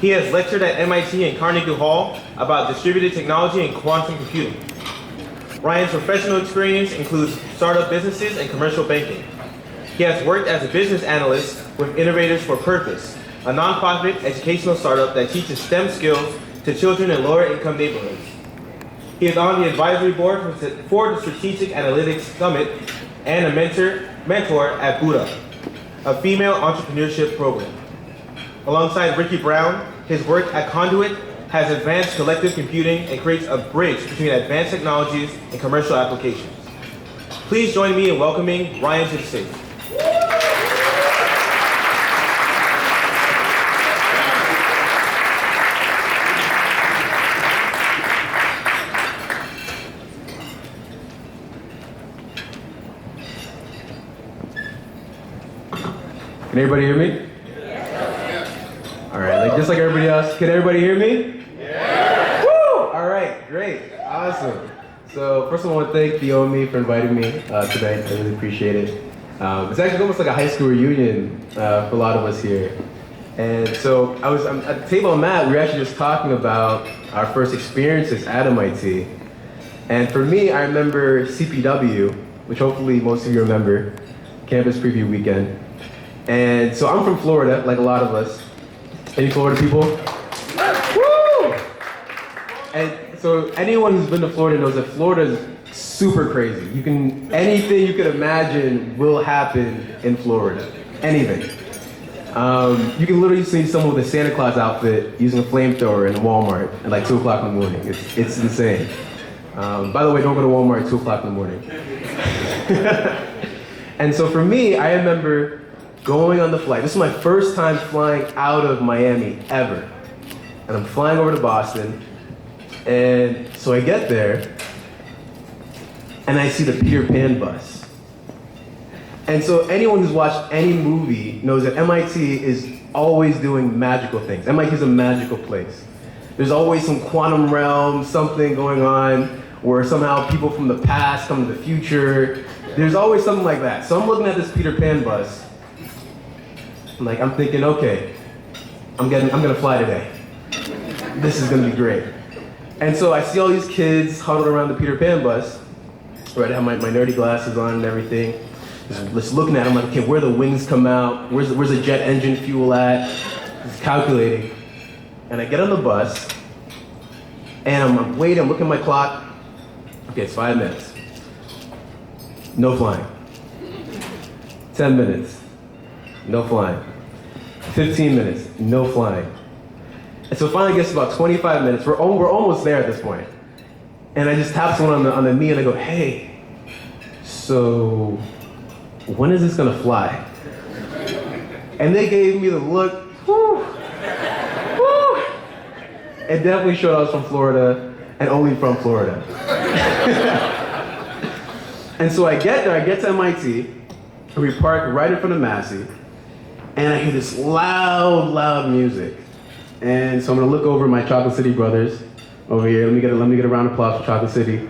He has lectured at MIT and Carnegie Hall about distributed technology and quantum computing. Ryan's professional experience includes startup businesses and commercial banking. He has worked as a business analyst with Innovators for Purpose, a nonprofit educational startup that teaches STEM skills to children in lower income neighborhoods. He is on the advisory board for the Strategic Analytics Summit and a mentor at Buddha, a female entrepreneurship program. Alongside Ricky Brown, his work at Conduit has advanced collective computing and creates a bridge between advanced technologies and commercial applications. Please join me in welcoming Ryan to the stage. Can everybody hear me? Yeah. All right, just like everybody else, can everybody hear me? Yeah. Woo! All right, great, awesome. So first of all, I want to thank the OME for inviting me tonight. I really appreciate it. It's actually almost like a high school reunion for a lot of us here. And so I'm at the table I'm at, we were actually just talking about our first experiences at MIT. And for me, I remember CPW, which hopefully most of you remember, Campus Preview Weekend. And so I'm from Florida, like a lot of us. Any Florida people? Woo! And so anyone who's been to Florida knows that Florida's super crazy. Anything you can imagine will happen in Florida. Anything. You can literally see someone with a Santa Claus outfit using a flamethrower in a Walmart at like 2 o'clock in the morning. It's insane. By the way, don't go to Walmart at 2 o'clock in the morning. And so for me, I remember going on the flight. This is my first time flying out of Miami ever. And I'm flying over to Boston. And so I get there and I see the Peter Pan bus. And so anyone who's watched any movie knows that MIT is always doing magical things. MIT is a magical place. There's always some quantum realm, something going on where somehow people from the past come to the future. There's always something like that. So I'm looking at this Peter Pan bus. I'm thinking, okay, I'm gonna fly today. This is gonna be great. And so I see all these kids huddled around the Peter Pan bus. Right, I have my nerdy glasses on and everything. Just looking at them, like, okay, where the wings come out? Where's the jet engine fuel at? Just calculating. And I get on the bus, and I'm waiting, I'm looking at my clock. Okay, it's 5 minutes. No flying. 10 minutes. No flying. 15 minutes, no flying. And so finally it gets to about 25 minutes. We're almost there at this point. And I just tap someone on the knee and I go, hey, so when is this gonna fly? And they gave me the look, whew, whew. It definitely showed I was from Florida and only from Florida. And so I get there, I get to MIT, and we park right in front of Massey. And I hear this loud music. And so I'm gonna look over my Chocolate City brothers over here. Let me get a round of applause for Chocolate City.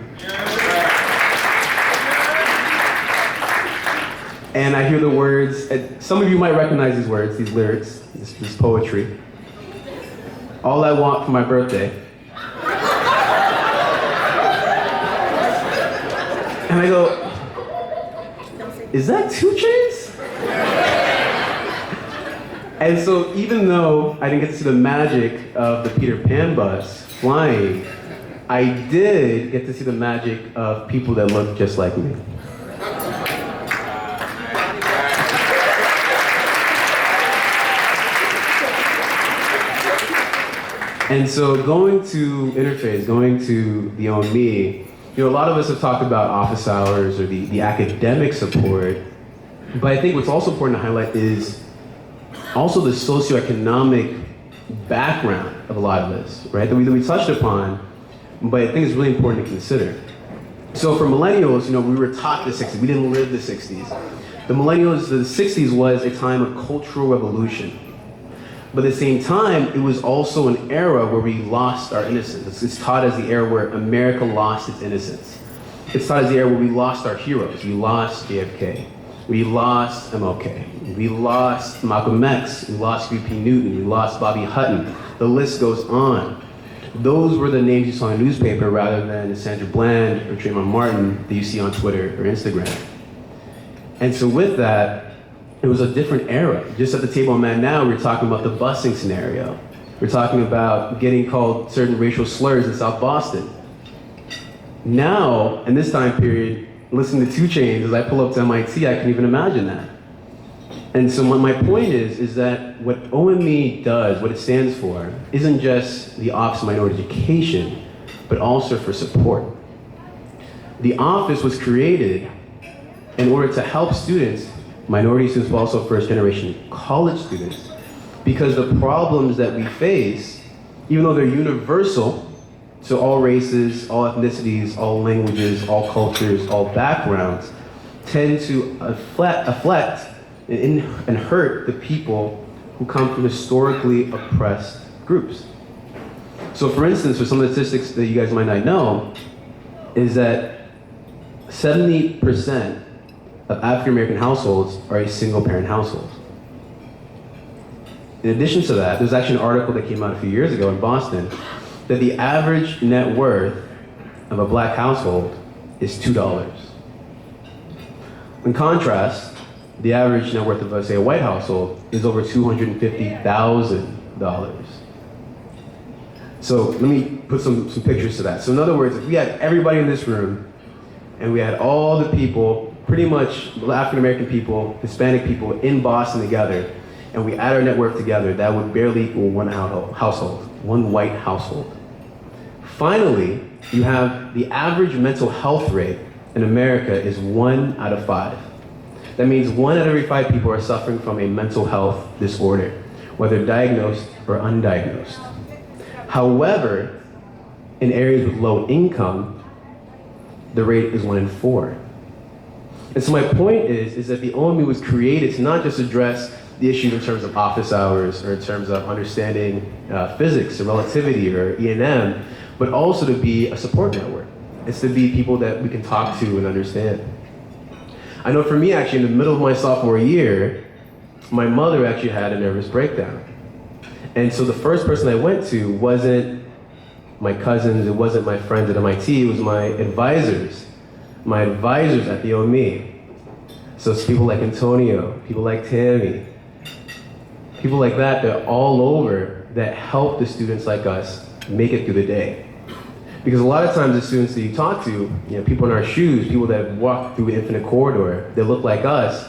And I hear the words, some of you might recognize these words, these lyrics, this poetry. All I want for my birthday. And I go, is that 2 Chainz? And so even though I didn't get to see the magic of the Peter Pan bus flying, I did get to see the magic of people that look just like me. And so going to Interphase, going to the OME, a lot of us have talked about office hours or the academic support, but I think what's also important to highlight is also the socioeconomic background of a lot of this, right? That we touched upon, but I think it's really important to consider. So for millennials, we were taught the 60s. We didn't live the 60s. The millennials, the 60s was a time of cultural revolution. But at the same time, it was also an era where we lost our innocence. It's taught as the era where America lost its innocence. It's taught as the era where we lost our heroes. We lost JFK. We lost MLK. We lost Malcolm X. We lost V.P. Newton. We lost Bobby Hutton. The list goes on. Those were the names you saw in the newspaper rather than Sandra Bland or Trayvon Martin that you see on Twitter or Instagram. And so with that, it was a different era. Just at the table I'm at now, we're talking about the busing scenario. We're talking about getting called certain racial slurs in South Boston. Now, in this time period, listening to 2 Chainz, as I pull up to MIT, I can even imagine that. And so my point is that what OME does, what it stands for, isn't just the Office of Minority Education, but also for support. The office was created in order to help students, minority students, but also first-generation college students, because the problems that we face, even though they're universal to all races, all ethnicities, all languages, all cultures, all backgrounds, tend to affect and hurt the people who come from historically oppressed groups. So for instance, for some of the statistics that you guys might not know, is that 70% of African American households are a single parent household. In addition to that, there's actually an article that came out a few years ago in Boston that the average net worth of a black household is $2. In contrast, the average net worth of, say, a white household is over $250,000. So let me put some pictures to that. So in other words, if we had everybody in this room and we had all the people, pretty much African American people, Hispanic people in Boston together, and we add our net worth together, that would barely equal one household, one white household. Finally, you have the average mental health rate in America is 1 out of 5. That means 1 out of every 5 people are suffering from a mental health disorder, whether diagnosed or undiagnosed. However, in areas with low income, the rate is 1 in 4. And so my point is that the OME was created to not just address the issue in terms of office hours or in terms of understanding physics or relativity or E&M, but also to be a support network. It's to be people that we can talk to and understand. I know for me, actually, in the middle of my sophomore year, my mother actually had a nervous breakdown. And so the first person I went to wasn't my cousins, it wasn't my friends at MIT, it was my advisors at the OME. So it's people like Antonio, people like Tammy, people like that are all over that help the students like us make it through the day. Because a lot of times the students that you talk to, people in our shoes, people that walk through the infinite corridor, that look like us,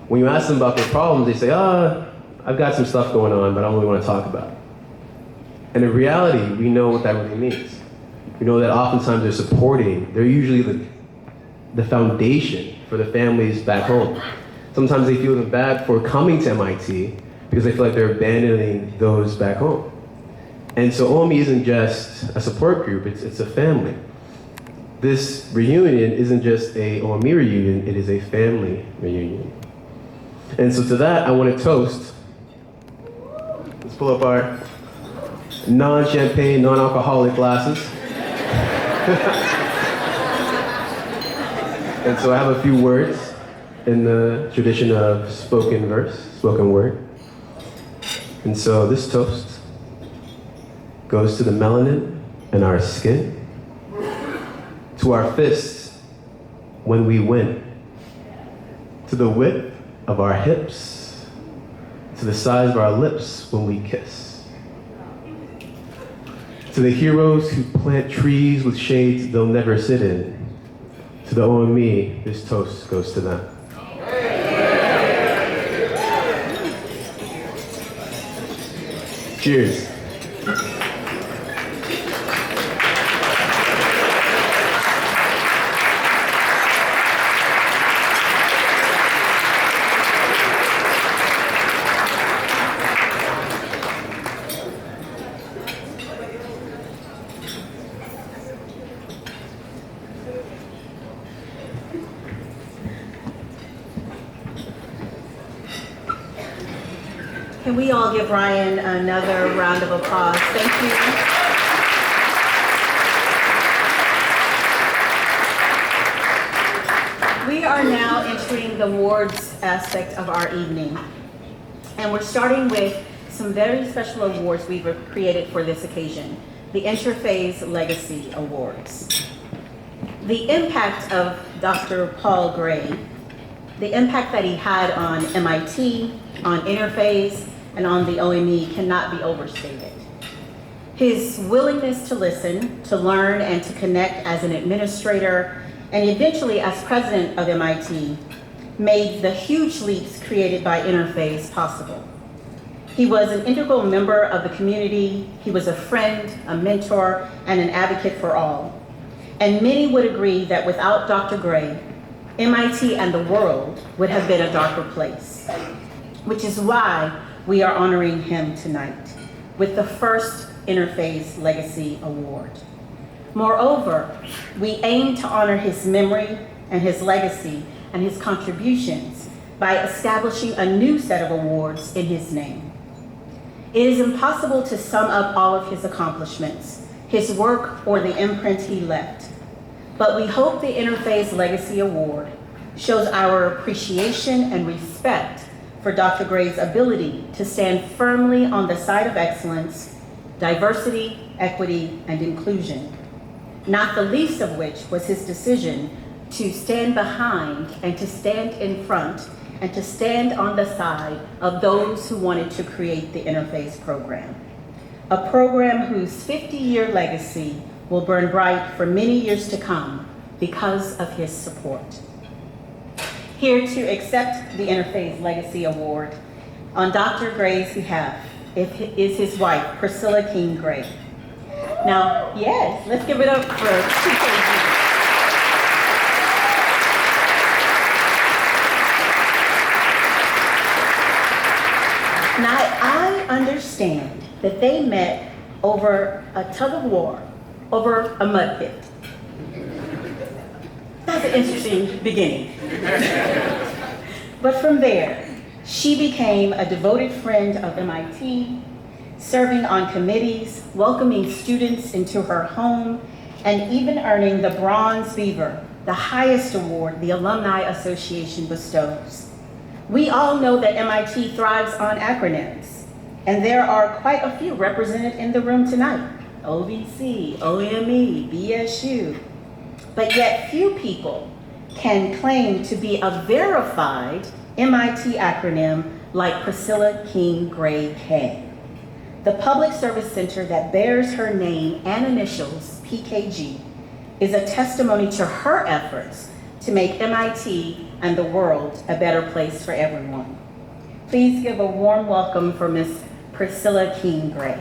when you ask them about their problems, they say, I've got some stuff going on, but I don't really want to talk about it. And in reality, we know what that really means. We know that oftentimes they're usually the foundation for the families back home. Sometimes they feel bad for coming to MIT because they feel like they're abandoning those back home. And so OME isn't just a support group, it's a family. This reunion isn't just a OME reunion, it is a family reunion. And so to that, I want to toast. Let's pull up our non-champagne, non-alcoholic glasses. And so I have a few words in the tradition of spoken word. And so this toast goes to the melanin in our skin, to our fists when we win, to the width of our hips, to the size of our lips when we kiss, to the heroes who plant trees with shades they'll never sit in, to the OME, this toast goes to them. Cheers. Can we all give Ryan another round of applause? Thank you. We are are now entering the awards aspect of our evening. And we're starting with some very special awards we've created for this occasion, the Interphase Legacy Awards. The impact of Dr. Paul Gray, the impact that he had on MIT, on Interphase, and on the OME cannot be overstated. His willingness to listen, to learn, and to connect as an administrator, and eventually as president of MIT, made the huge leaps created by Interphase possible. He was an integral member of the community. He was a friend, a mentor, and an advocate for all. And many would agree that without Dr. Gray, MIT and the world would have been a darker place, which is why we are honoring him tonight with the first Interphase Legacy Award. Moreover, we aim to honor his memory and his legacy and his contributions by establishing a new set of awards in his name. It is impossible to sum up all of his accomplishments, his work, or the imprint he left. But we hope the Interphase Legacy Award shows our appreciation and respect for Dr. Gray's ability to stand firmly on the side of excellence, diversity, equity, and inclusion, not the least of which was his decision to stand behind and to stand in front and to stand on the side of those who wanted to create the Interphase program, a program whose 50-year legacy will burn bright for many years to come because of his support. Here to accept the Interphase Legacy Award on Dr. Gray's behalf is his wife, Priscilla King Gray. Now, yes, let's give it up for PKG. Now, I understand that they met over a tug of war, over a mud pit. That's an interesting beginning. But from there, she became a devoted friend of MIT, serving on committees, welcoming students into her home, and even earning the Bronze Beaver, the highest award the Alumni Association bestows. We all know that MIT thrives on acronyms, and there are quite a few represented in the room tonight: OVC, OME, BSU. But yet few people can claim to be a verified MIT acronym like Priscilla King Gray K. The Public Service Center that bears her name and initials, PKG, is a testimony to her efforts to make MIT and the world a better place for everyone. Please give a warm welcome for Ms. Priscilla King Gray.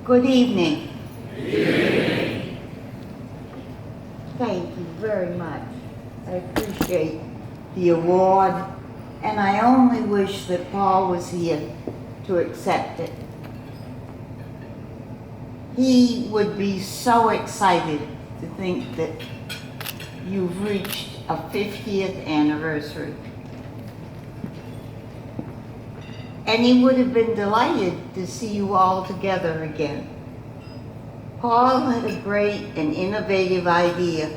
Good evening. Thank you very much. I appreciate the award, and I only wish that Paul was here to accept it. He would be so excited to think that you've reached a 50th anniversary. And he would have been delighted to see you all together again. Paul had a great and innovative idea,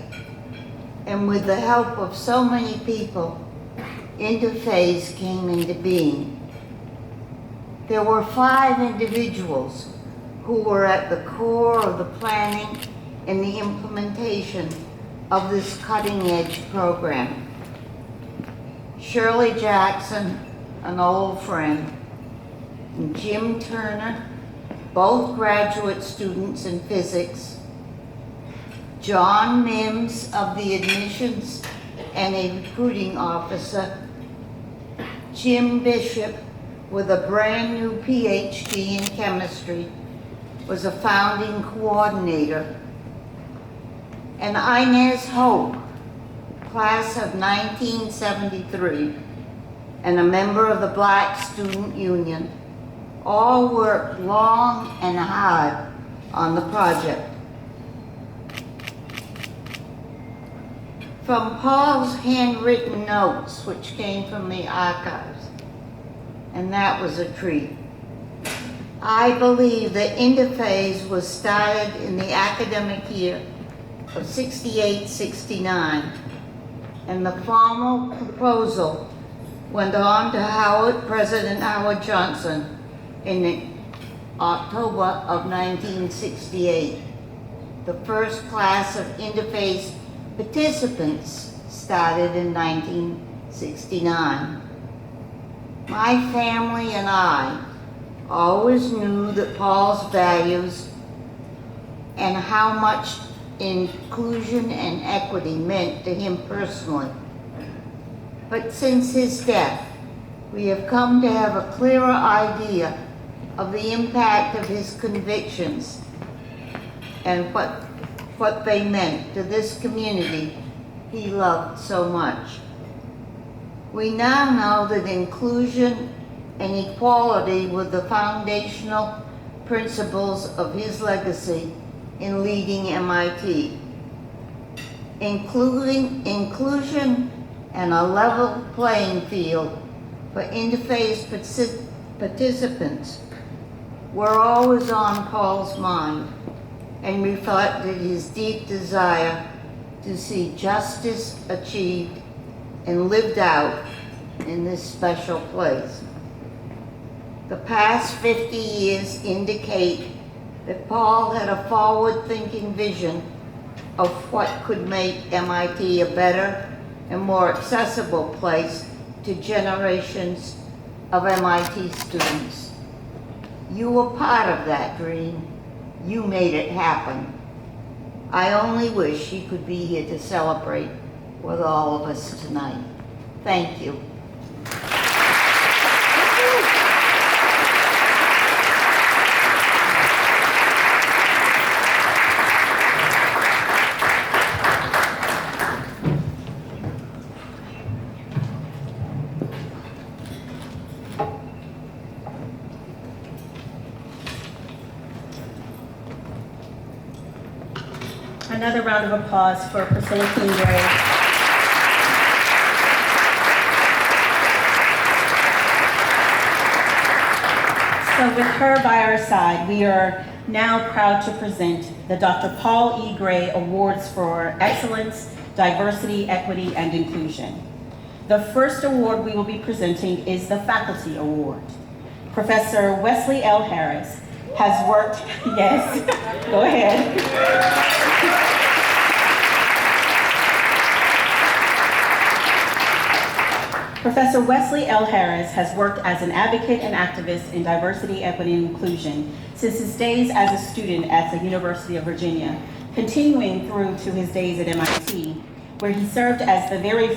and with the help of so many people, Interphase came into being. There were 5 individuals who were at the core of the planning and the implementation of this cutting-edge program. Shirley Jackson, an old friend, and Jim Turner, both graduate students in physics, John Mims of the admissions and a recruiting officer. Jim Bishop, with a brand new PhD in chemistry, was a founding coordinator. And Inez Hope, class of 1973, and a member of the Black Student Union, all worked long and hard on the project. From Paul's handwritten notes, which came from the archives, and that was a treat. I believe that Interphase was started in the academic year of 68-69, and the formal proposal went on to President Howard Johnson in October of 1968. The first class of Interphase participants started in 1969. My family and I always knew that Paul's values and how much inclusion and equity meant to him personally. But since his death, we have come to have a clearer idea of the impact of his convictions and what they meant to this community he loved so much. We now know that inclusion and equality were the foundational principles of his legacy in leading MIT. Inclusion and a level playing field for Interphase participants were always on Paul's mind and reflected his deep desire to see justice achieved and lived out in this special place. The past 50 years indicate that Paul had a forward-thinking vision of what could make MIT a better and more accessible place to generations of MIT students. You were part of that dream. You made it happen. I only wish he could be here to celebrate with all of us tonight. Thank you. Another round of applause for Priscilla Kingsbury. So with her by our side, we are now proud to present the Dr. Paul E. Gray Awards for Excellence, Diversity, Equity, and Inclusion. The first award we will be presenting is the Faculty Award. Professor Wesley L. Harris has worked, yes, go ahead. Professor Wesley L. Harris has worked as an advocate and activist in diversity, equity, and inclusion since his days as a student at the University of Virginia, continuing through to his days at MIT, where he served as the very